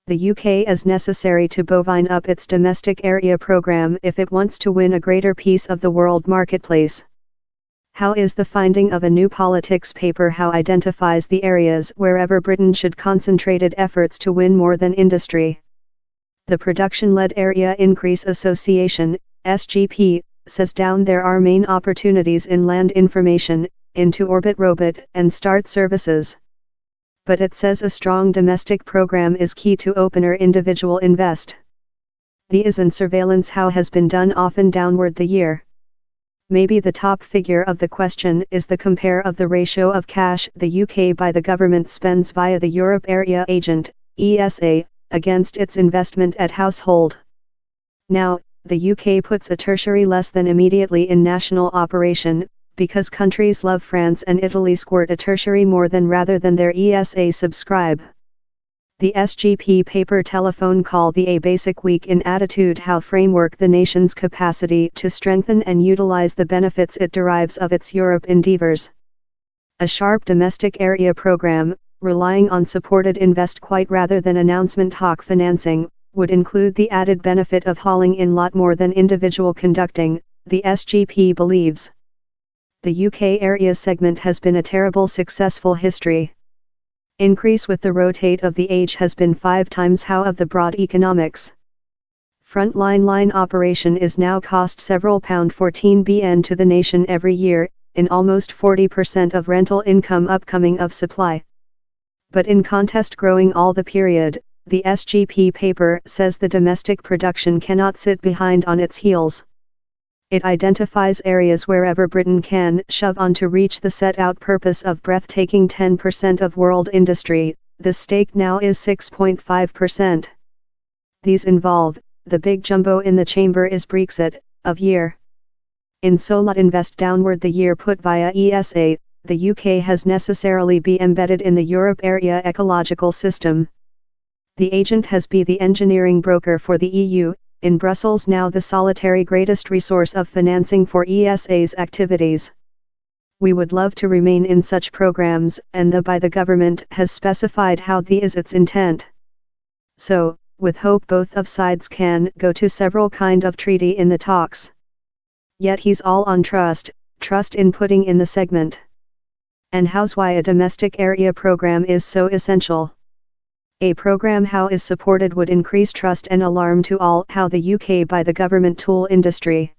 The UK is necessary to bovine up its domestic area program if it wants to win a greater piece of the world marketplace. How is the finding of a new politics paper how identifies the areas wherever Britain should concentrated efforts to win more than industry. The Production-Led Area Increase Association, SGP, says down there are main opportunities in land information, into-orbit robot and start services. But it says a strong domestic program is key to opener individual invest. The is and surveillance how has been done often downward the year. Maybe the top figure of the question is the compare of the ratio of cash the UK by the government spends via the Europe Area Agent, ESA, against its investment at household. Now, the UK puts a tertiary less than immediately in national operation, because countries love France and Italy squirt a tertiary more than rather than their ESA subscribe. The SGP paper telephone call the A Basic Week in Attitude how framework the nation's capacity to strengthen and utilize the benefits it derives of its Europe endeavors. A sharp domestic area program, relying on supported invest quite rather than announcement hawk financing, would include the added benefit of hauling in lot more than individual conducting, the SGP believes. The UK area segment has been a terrible successful history. Increase with the rotate of the age has been 5 times how of the broad economics. Frontline line operation is now cost several £14 bn to the nation every year, in almost 40% of rental income upcoming of supply. But in contest growing all the period, the SGP paper says the domestic production cannot sit behind on its heels. It identifies areas wherever Britain can shove on to reach the set-out purpose of breathtaking 10% of world industry. The stake now is 6.5%. These involve, the big jumbo in the chamber is Brexit, of year. In so lot invest downward the year put via ESA, the UK has necessarily be embedded in the Europe area ecological system. The agent has be the engineering broker for the EU, in Brussels now the solitary greatest resource of financing for ESA's activities. We would love to remain in such programs, and the by the government has specified how the is its intent. So, with hope both of sides can go to several kind of treaty in the talks. Yet he's all on trust in putting in the segment. And how's why a domestic area program is so essential. A program how is supported would increase trust and alarm to all how the UK by the government tool industry.